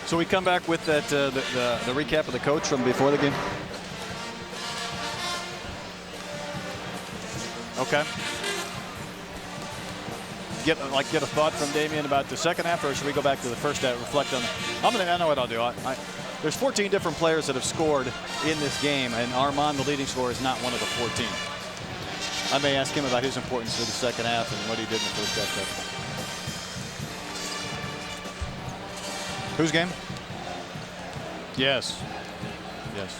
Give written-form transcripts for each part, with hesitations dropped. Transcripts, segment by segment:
So we come back with that the recap of the coach from before the game. Okay. Get a thought from Damian about the second half, or should we go back to the first half, reflect on? I know what I'll do. There's 14 different players that have scored in this game, and Armand, the leading scorer, is not one of the 14. I may ask him about his importance to the second half and what he did in the first half. Whose game? Yes. Yes.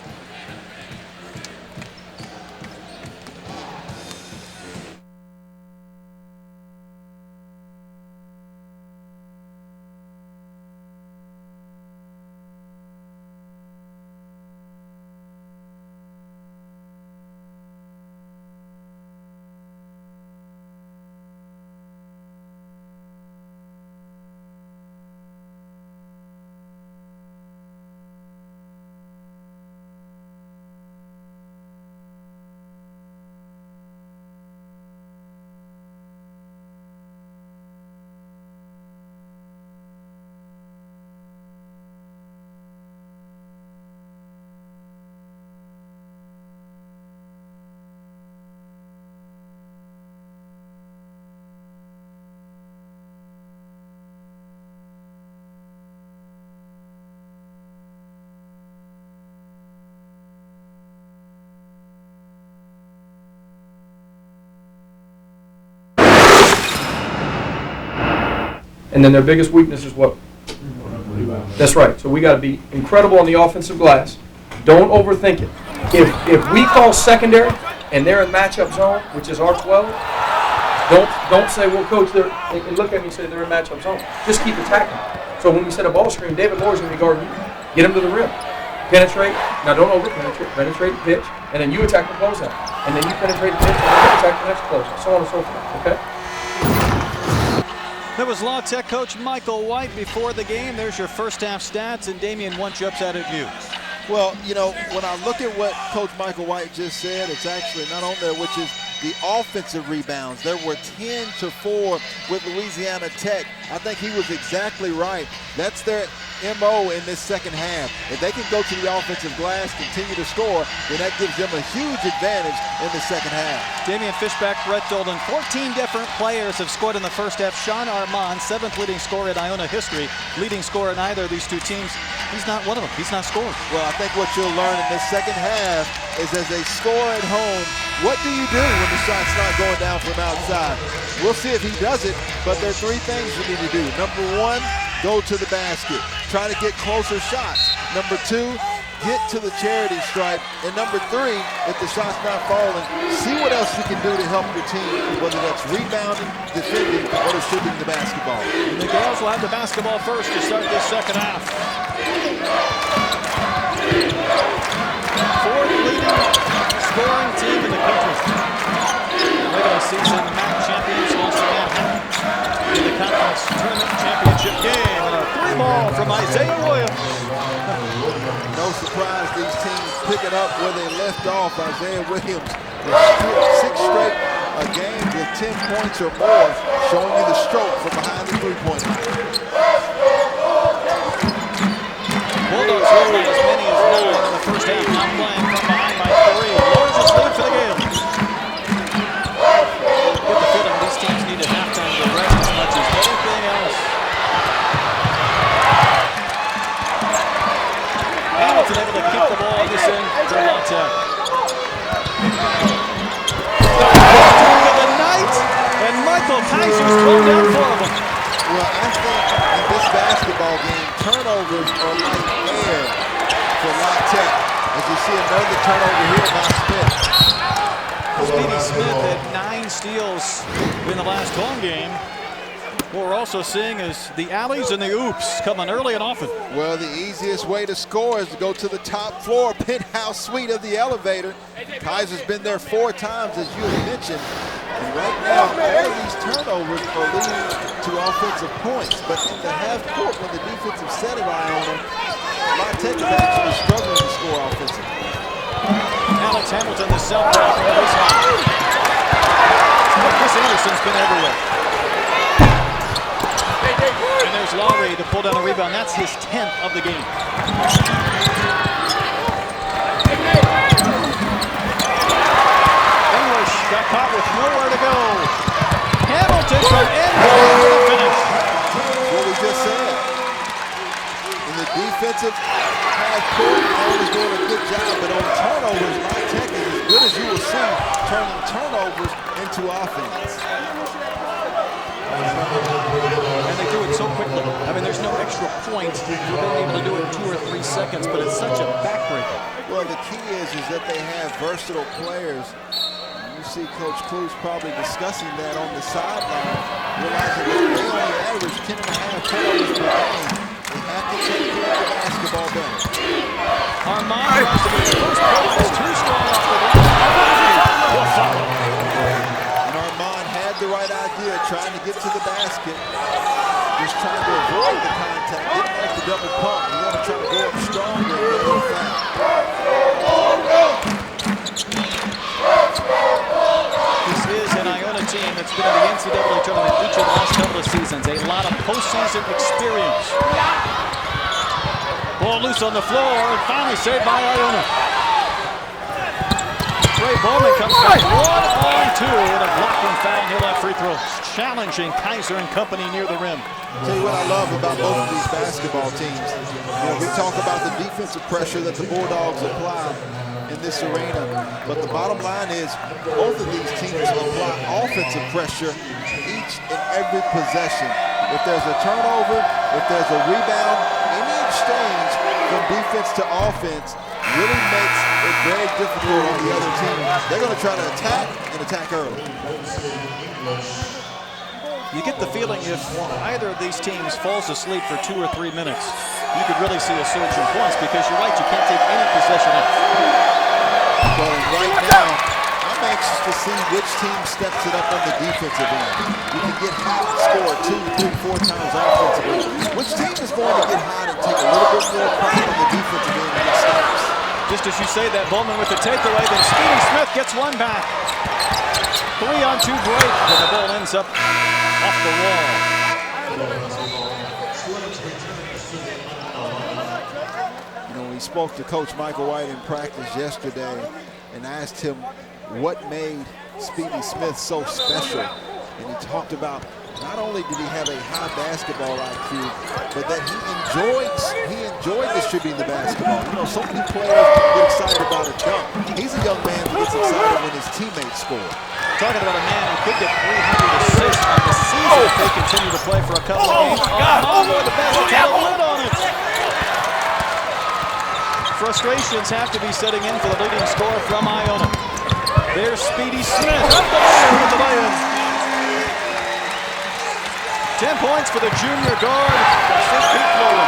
And then their biggest weakness is what? That's right. So we got to be incredible on the offensive glass. Don't overthink it. If we call secondary and they're in matchup zone, which is our 12, don't say, well, coach, and look at me and say they're in matchup zone. Just keep attacking. So when we set a ball screen, David Moore's going to be guarding you. Get him to the rim. Penetrate. Now don't over-penetrate. Penetrate the pitch. And then you attack the closeout. And then you penetrate the pitch and then you attack the next closeout. So on and so forth. Okay? That was La Tech coach Michael White before the game. There's your first half stats, and Damian, what jumps out at you? Well, you know, when I look at what Coach Michael White just said, it's actually not on there, which is the offensive rebounds. There were 10-4 with Louisiana Tech. I think he was exactly right. That's their MO in this second half. If they can go to the offensive glass, continue to score, then that gives them a huge advantage in the second half. Damian Fishback, Brett Dolden, 14 different players have scored in the first half. Sean Armand, 7th leading scorer in Iona history, leading scorer in either of these two teams. He's not one of them. He's not scored. Well, I think what you'll learn in this second half is as they score at home, what do you do when the shot's not going down from outside? We'll see if he does it, but there are 3 things you need to do. Number 1, go to the basket. Try to get closer shots. Number 2, get to the charity stripe. And number 3, if the shot's not falling, see what else you can do to help your team, whether that's rebounding, defending, or distributing the basketball. And the Gales will have the basketball first to start this second half. 4th leading scoring team in the country. Regular season MAC champions lost again in the conference tournament championship game. And a 3-ball from Isaiah Williams. No surprise these teams picking up where they left off. Isaiah Williams, 6 straight games with 10 points or more, showing you the stroke from behind the 3-point line. Bulldogs lose by as many as 9 in the first half, not playing from behind by 3. Largest lead for the Gales. Get the feeling these teams need at halftime to rest as much as anything else. Hamilton able to keep the ball on this end for La Tech. Of the night, and Michael Kaiser's thrown down 4 of them. Well, I think in this basketball game, turnovers are like air for La Tech. As you see another turnover here by Smith. Speedy Smith had 9 steals in the last home game. What we're also seeing is the alleys and the oops coming early and often. Well, the easiest way to score is to go to the top floor, penthouse suite of the elevator. Kaiser's been there 4 times, as you had mentioned. And right now, all of these turnovers are leading to offensive points. But in the half court, when the defensive set of Iona, La Tech is actually struggling to score offensively. Alex Hamilton, the self-back from the baseline. pull down a rebound. That's his 10th of the game. English got caught with nowhere to go. Hamilton from end to the finish. What we just said. In the defensive half court, always doing a good job, but on turnovers, my tech is as good as you will see, turning turnovers into offense. And they do it so quickly. I mean, there's no extra points for being able to do it in 2 or 3 seconds, but it's such a backbreaker. Well, the key is that they have versatile players. You see Coach Cruz probably discussing that on the sideline, realizing that they only average 10.5 turnovers per game. They have to take care of the basketball better. Armand runs to his first point. Is too strong off the block. And Armand had the right idea, trying to get to the basket. Just trying to avoid the contact. Didn't like the double pump. You want to try to go up strong and get a little foul. This is an Iona team that's been in the NCAA tournament each of the last couple of seasons. A lot of postseason experience. Ball loose on the floor and finally saved by Iona. Trey Bowman comes back 1-on-2 and a blocking foul. He'll have free throws. Challenging Kaiser and company near the rim. Tell you what I love about both of these basketball teams. You know, we talk about the defensive pressure that the Bulldogs apply in this arena, but the bottom line is both of these teams apply offensive pressure each and every possession. If there's a turnover, if there's a rebound, any exchange from defense to offense really makes it very difficult on the other team. They're going to try to attack and attack early. You get the feeling if either of these teams falls asleep for 2 or 3 minutes, you could really see a surge in points because you're right, you can't take any possession off. Well, right now, I'm anxious to see which team steps it up on the defensive end. You can get hot and score 2, 3, 4 times offensively. Which team is going to get hot and take a little bit more pride on the defensive end and get stops? Just as you say that, Bowman with the takeaway, then Speedy Smith gets one back. 3-on-2 break, and the ball ends up off the wall. You know, we spoke to Coach Michael White in practice yesterday and asked him what made Speedy Smith so special. And he talked about not only did he have a high basketball IQ, but that he enjoyed distributing the basketball. You know, so many players get excited about a dunk. He's a young man who gets excited when his teammates score. Talking about a man who could get 300 assists on the season if they continue to play for a couple of games. Oh, boy, the basket had a lid on it. Frustrations have to be setting in for the leading scorer from Iona. There's Speedy Smith up the line with the lay-in. 10 points for the junior guard from St. Pete, Florida.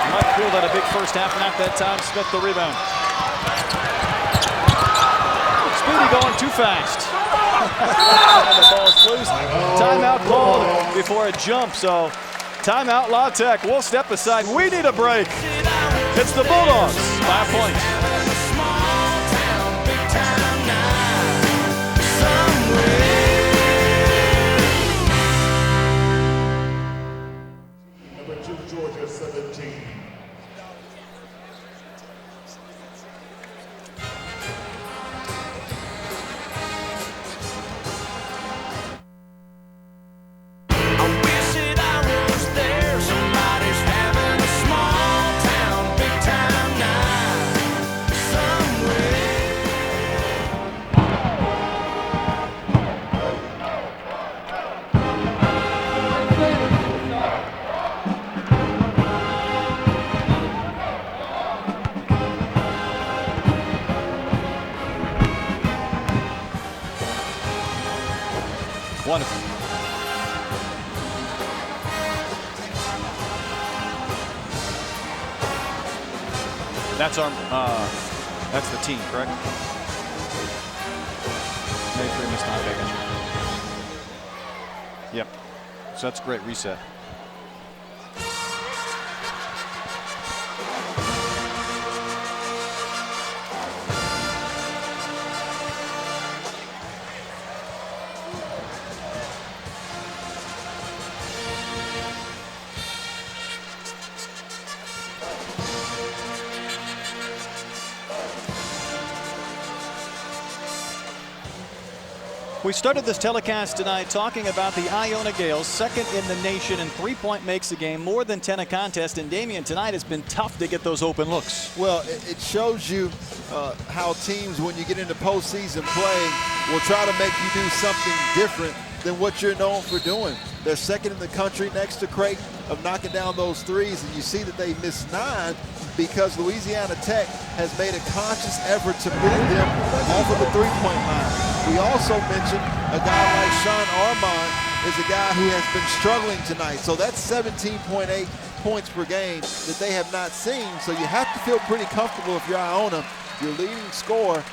Mike Poole had a big first half, and at that time, Smith the rebound. Speedy going too fast. And the ball's loose. Timeout called before a jump, so timeout La Tech. We'll step aside. We need a break. It's the Bulldogs by a point. Georgia 17. Wonderful. That's our, that's the team, correct? Maybe 3 missed on bacon. Yep. So that's a great reset. We started this telecast tonight talking about the Iona Gales, second in the nation in three-point makes a game, more than 10 a contest. And Damian, tonight has been tough to get those open looks. Well, it shows you how teams, when you get into postseason play, will try to make you do something different than what you're known for doing. They're second in the country next to Creighton of knocking down those threes, and you see that they missed 9 because Louisiana Tech has made a conscious effort to move them off of the three-point line. We also mentioned a guy like Sean Armand is a guy who has been struggling tonight. So that's 17.8 points per game that they have not seen. So you have to feel pretty comfortable if you're Iona. Your leading scorer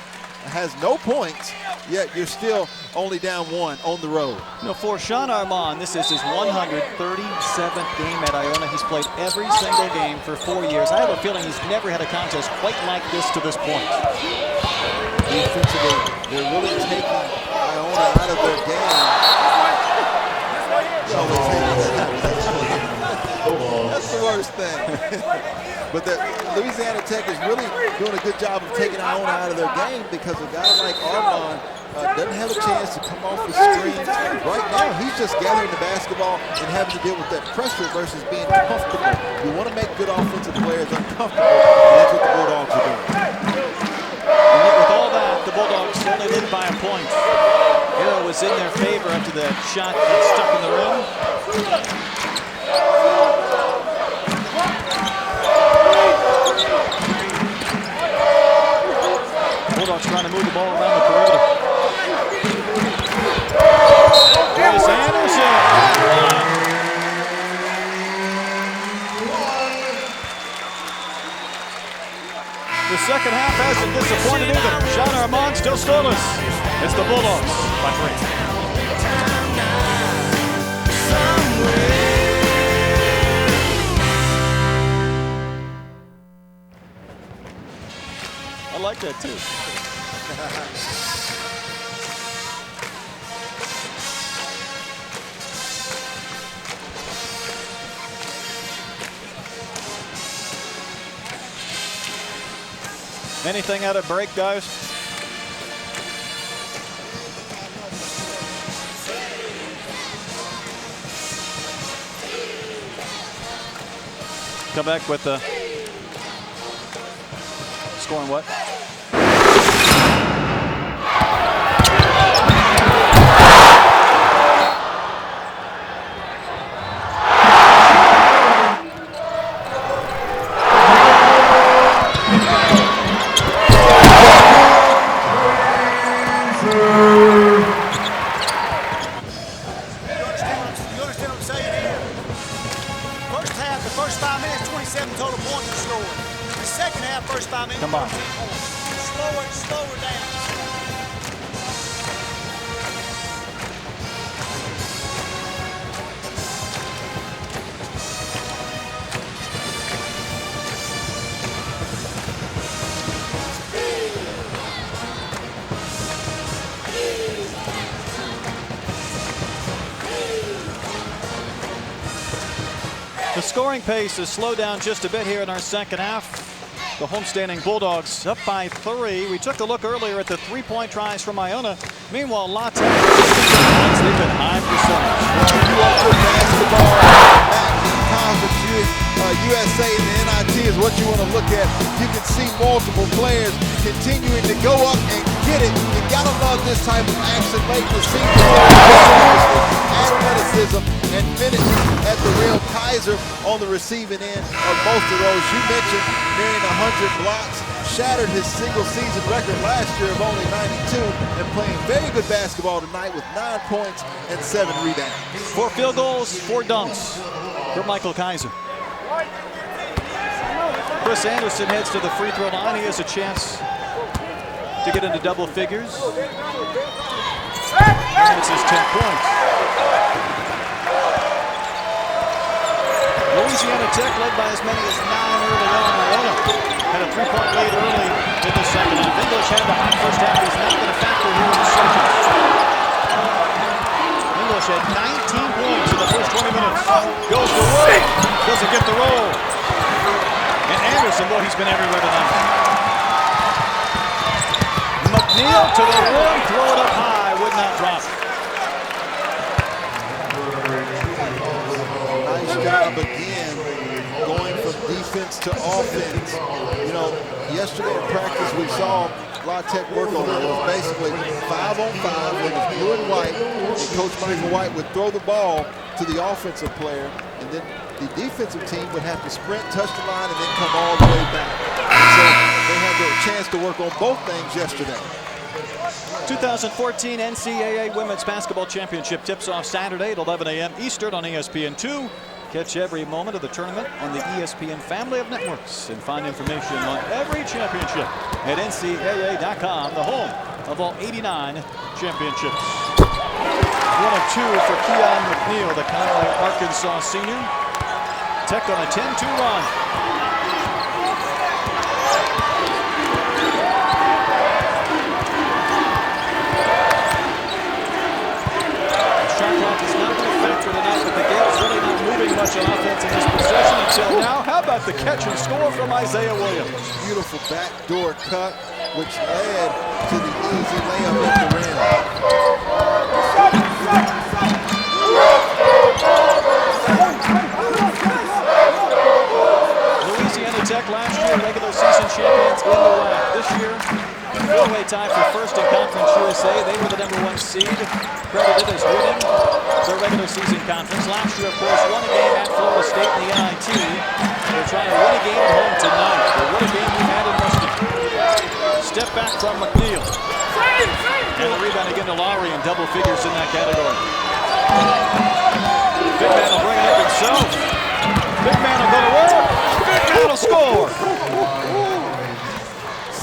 has no points, yet you're still only down 1 on the road. You know, for Sean Armand, this is his 137th game at Iona. He's played every single game for 4 years. I have a feeling he's never had a contest quite like this to this point. Defensively, they're really taking Iona out of their game. That's the worst thing. But Louisiana Tech is really doing a good job of taking Iona out of their game because a guy like Armand doesn't have a chance to come off the screens. Right now, he's just gathering the basketball and having to deal with that pressure versus being comfortable. You want to make good offensive players uncomfortable, and that's what the Bulldogs are doing. And yet with all that, the Bulldogs only lead by a point. Arrow was in their favor after that shot got stuck in the rim. Bulldogs trying to move the ball around the perimeter. There's Anderson. The second half hasn't disappointed either. Sean Armand still scoreless. It's the Bulldogs by 3. I like that too. Anything out of break, guys? Come back with the scoring what? Come on. Slower down. The scoring pace has slowed down just a bit here in our second half. The homestanding Bulldogs up by 3. We took a look earlier at the three-point tries from Iona. Meanwhile, La Tech, they've been high percentage. You want good basketball in conference USA and the NIT is what you want to look at. You can see multiple players continuing to go up and get it. You gotta love this type of action late in the season. Athleticism and finish at the rim. Kaiser on the receiving end of most of those. You mentioned nearing 100 blocks, shattered his single season record last year of only 92, and playing very good basketball tonight with 9 points and 7 rebounds. 4 field goals, 4 dunks for Michael Kaiser. Chris Anderson heads to the free throw line. He has a chance to get into double figures. And it's his 10 points. Louisiana Tech led by as many as 9 early on. Iona had a 3-point lead early in the second half. English had the hot first half. He's not been a factor here in the second. English had 19 points in the first 20 minutes. Goes for Wood. Doesn't get the roll. And Anderson, boy, he's been everywhere tonight. McNeil to the rim, throw it up high, would not drop. defense to offense. You know, yesterday in practice we saw La Tech work on it. It was basically 5-on-5. It was blue and white. And Coach Michael White would throw the ball to the offensive player, and then the defensive team would have to sprint, touch the line, and then come all the way back. And so they had the chance to work on both things yesterday. 2014 NCAA Women's Basketball Championship tips off Saturday at 11 a.m. Eastern on ESPN2. Catch every moment of the tournament on the ESPN family of networks and find information on every championship at ncaa.com, the home of all 89 championships. 1 of 2 for Keon McNeil, the Conway, Arkansas senior. Tech on a 10-2 run. Shot clock is not going to factor tonight, but the Gales really not moving much on offense in this possession until now. How about the catch and score from Isaiah Williams? Beautiful backdoor cut, which led to the easy layup at the rim. Louisiana Tech last year regular season champions in the WAC. This year, four-way tie for first in Conference USA. They were the #1 seed, credited as winning their regular season conference. Last year, of course, won a game at Florida State in the NIT. They're trying to win a game at home tonight. They won a game we had in Weston. Step back from McNeil. And the rebound again to Lowry in double figures in that category. Big man will bring it up himself. Big man will go to work. Big man will score.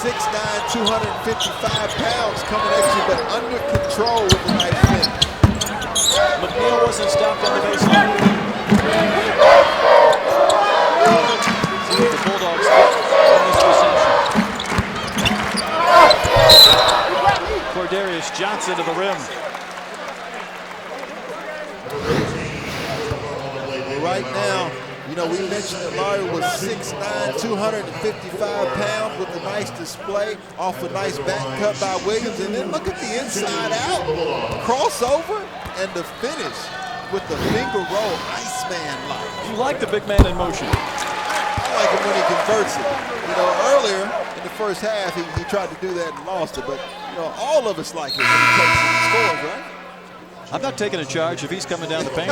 6'9", 255 pounds coming at you, but under control with the nice finish. McNeil wasn't stopped on the baseline. See what the Bulldogs get in this possession. Cordarius Johnson to the rim. Right now, you know, we mentioned that Larry was 6'9", 255 pounds with a nice display off a nice back cut by Williams. And then look at the inside out, crossover, and the finish with the finger roll, Iceman-like. You like the big man in motion. I like him when he converts it. You know, earlier in the first half, he tried to do that and lost it. But, you know, all of us like it when he takes it and scores, right? I'm not taking a charge if he's coming down the paint.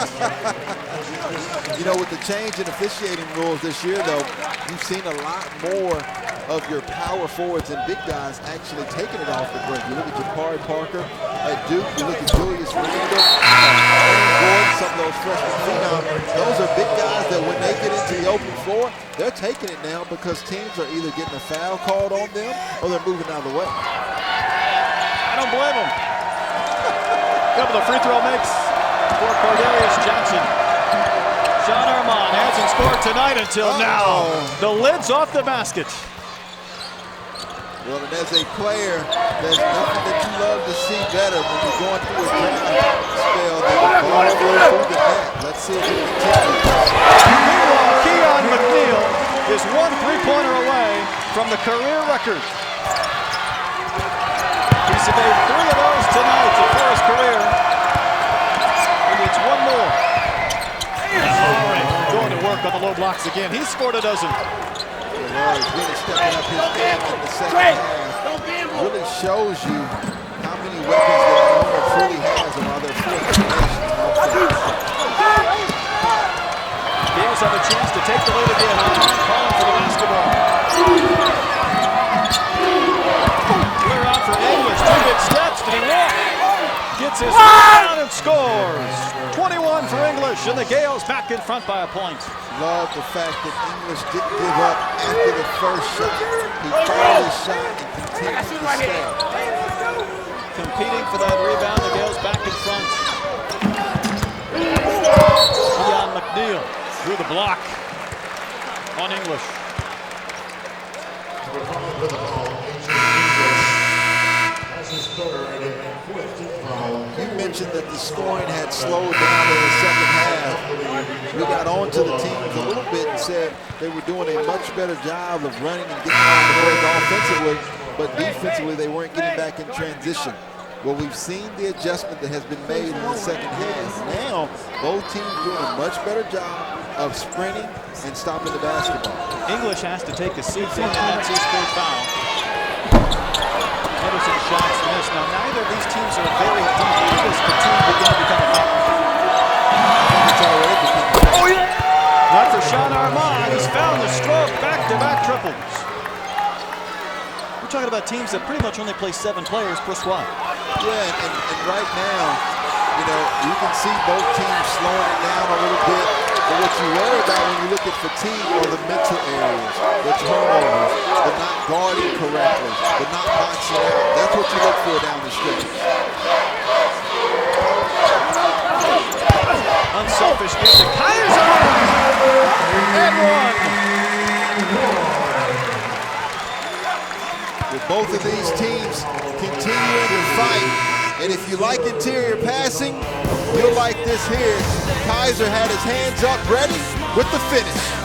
You know, with the change in officiating rules this year, though, you've seen a lot more of your power forwards and big guys actually taking it off the break. You look at Jabari Parker at Duke, you look at Julius Randle, Aaron Gordon, some of those freshman phenoms. Those are big guys that when they get into the open floor, they're taking it now because teams are either getting a foul called on them or they're moving out of the way. I don't blame him. Couple of free throw makes for Cordarius Johnson. Sean Armand hasn't scored tonight until now. The lid's off the basket. Well, and as a player, there's nothing that you love to see better when you're going through a drought spell than the ball goes through the net. Let's see if it continues. Meanwhile, Keon McNeil is 1 3-pointer away from the career record. He's made 3 of those tonight for his career. He needs 1 more. Going to work on the low blocks again. He scored a dozen. Larry's really stepping up his game in the second half. Really shows you how many weapons that Iona truly has and how they're full combinations. Gales have a chance to take the lead again. Armand calling for the basketball. Clear out for English. 2 big steps. Did he walk? Gets his down and scores. 21 for English, and the Gales back in front by a point. Love the fact that English didn't give up after the first shot. He fouled his shot and continued to stay. Competing for that rebound, the Gales back in front. Keon McNeil through the block on English. You mentioned that the scoring had slowed down in the second half. We got on to the teams a little bit and said they were doing a much better job of running and getting on the break offensively, but defensively they weren't getting back in transition. Well, we've seen the adjustment that has been made in the second half. Now, both teams doing a much better job of sprinting and stopping the basketball. English has to take a seat in, and that's his third foul. Henderson's shots missed. Now, neither of these teams are very deep. When does the team begin to become a foul? It's already become a foul. Oh, yeah! Not for Sean Armand. He's found the stroke. Back-to-back triples. We're talking about teams that pretty much only play 7 players per squad. Yeah, and right now, you know, you can see both teams slowing it down a little bit. But what you worry about when you look at fatigue are the mental areas, the turnovers, the not guarding correctly, the not boxing out. That's what you look for down the stretch. Unselfish give to Kaiser. And one. With both of these teams continuing to fight, and if you like interior passing, you'll like this here. Kaiser had his hands up ready with the finish.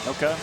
Okay.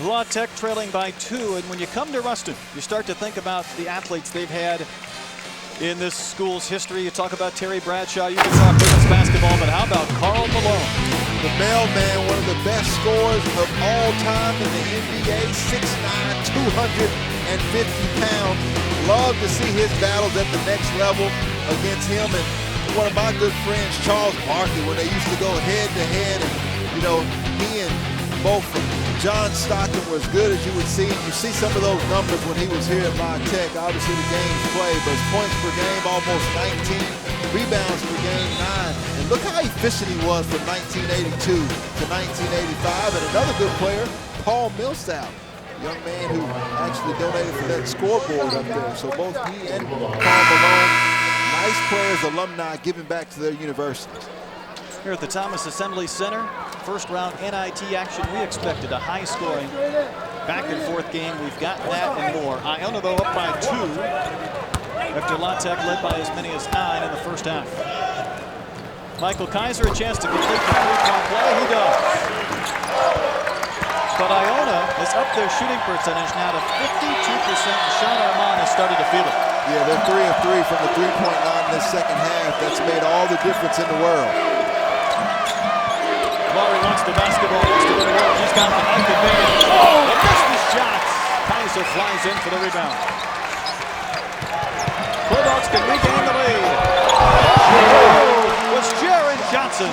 La Tech trailing by 2, and when you come to Ruston, you start to think about the athletes they've had in this school's history. You talk about Terry Bradshaw, you can talk women's basketball, but how about Karl Malone? The mailman, one of the best scorers of all time in the NBA, 6'9", 250 pounds. Love to see his battles at the next level against him, and one of my good friends, Charles Barkley, when they used to go head to head, and you know, he and both John Stockton were as good as you would see. You see some of those numbers when he was here at La Tech. Obviously the game's played, but his points per game almost 19, rebounds per game 9. And look how efficient he was from 1982 to 1985. And another good player, Paul Millsap, young man who actually donated for that scoreboard up there. So both he and Karl Malone, nice players, alumni, giving back to their universities. Here at the Thomas Assembly Center, first round NIT action. We expected a high scoring back and forth game. We've got that and more. Iona though up by 2 after La Tech led by as many as 9 in the first half. Michael Kaiser a chance to complete the 3-point play. He does. But Iona is up their shooting percentage now to 52%. Sean Armand has started to feel it. Yeah, they're 3 of 3 from the 3-point line in this second half. That's made all the difference in the world. Laurie wants the basketball, wants to go to work. He's got the height advantage. Oh, he missed his shots. Kaiser flies in for the rebound. Bulldogs can regain the lead. Oh, was Jaron Johnson.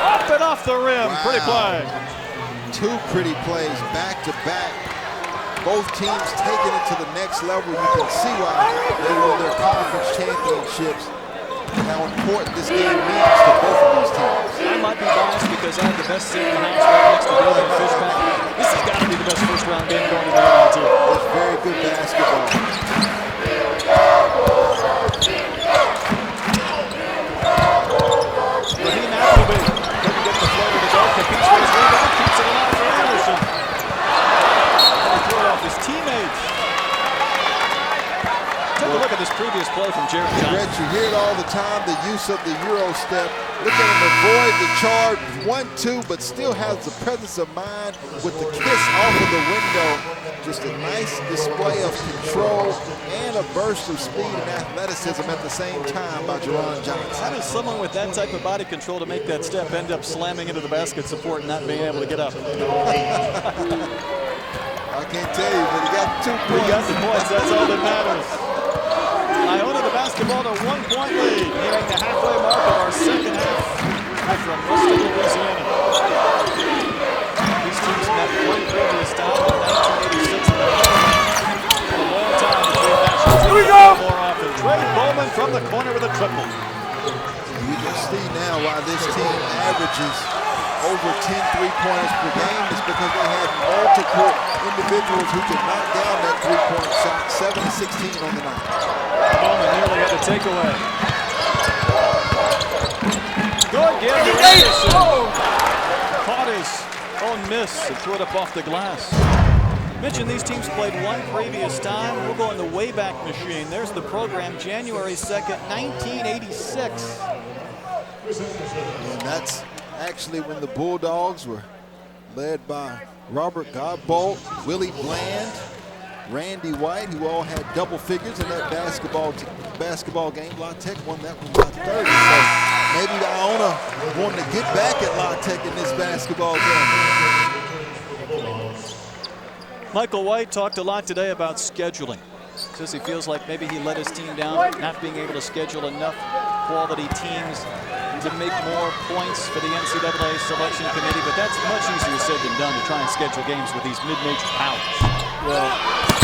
Up and off the rim. Wow. Pretty play. 2 pretty plays back to back. Both teams taking it to the next level. You can see why they won their conference championships and how important this game means to both of these teams. I might be biased because I have the best seat in the house right next to Bill and Fishback. This has got to be the best first round game going to the NIT. It's very good basketball. this previous play from Jared Johnson. Rich, you hear it all the time, the use of the Euro step. Look at him avoid the charge, 1-2, but still has the presence of mind with the kiss off of the window. Just a nice display of control and a burst of speed and athleticism at the same time by Jaron Johnson. How does someone with that type of body control to make that step end up slamming into the basket support and not being able to get up? I can't tell you, but he got 2 points. We got the points, that's all that matters. Iona the basketball to 1-point lead, nearing the halfway mark of our second half from Ruston, Louisiana. These teams met one previous time in 1986. A long time between matches. Here we go! More often. Trey Bowman from the corner with a triple. You can see now why this team averages over 10 3-pointers per game is because they had multiple individuals who could knock down that 3-point shot. 7-16 on the night. Bowman nearly had a takeaway. Good game to Anderson. Caught his own miss and threw it up off the glass. Mentioned these teams played one previous time. We'll go in the Wayback Machine. There's the program, January 2nd, 1986. And that's actually when the Bulldogs were led by Robert Godbolt, Willie Bland, Randy White, who all had double figures in that basketball game. La Tech won that one by 30. So maybe Iona wanting to get back at La Tech in this basketball game. Michael White talked a lot today about scheduling. Says he feels like maybe he let his team down, not being able to schedule enough quality teams to make more points for the NCAA selection committee, but that's much easier said than done to try and schedule games with these mid-major powers. Well,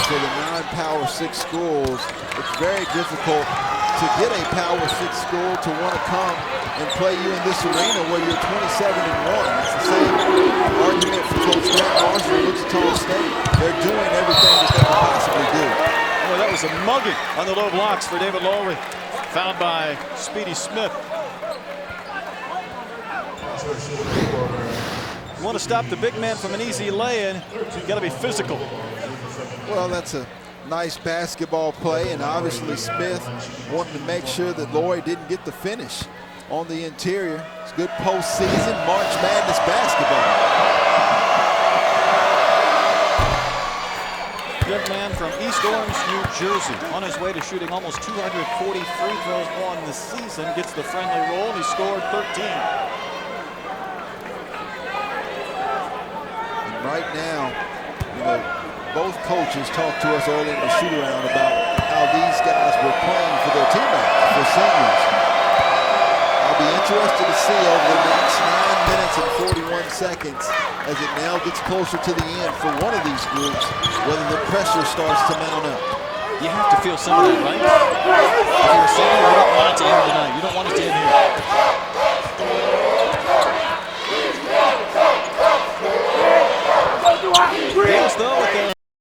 for the non-Power 6 schools, it's very difficult to get a Power 6 school to want to come and play you in this arena where you're 27-1. It's the same argument for Coach Grant Marshall and Wichita State. They're doing everything that they can possibly do. Well, that was a mugging on the low blocks for David Lowry, fouled by Speedy Smith. You want to stop the big man from an easy lay-in, you got to be physical. Well, that's a nice basketball play, and obviously Smith wanted to make sure that Lowry didn't get the finish on the interior. It's good postseason March Madness basketball. Young man from East Orange, New Jersey, on his way to shooting almost 240 free throws on the season, gets the friendly roll, and he scored 13. Right now, you know, both coaches talked to us early in the shoot-around about how these guys were playing for their teammates, for seniors. I'll be interested to see over the next 9 minutes and 41 seconds as it now gets closer to the end for one of these groups, whether the pressure starts to mount up. You have to feel some of that, right? If you're a senior, you don't want it to end tonight. You don't want it to end here. Here's though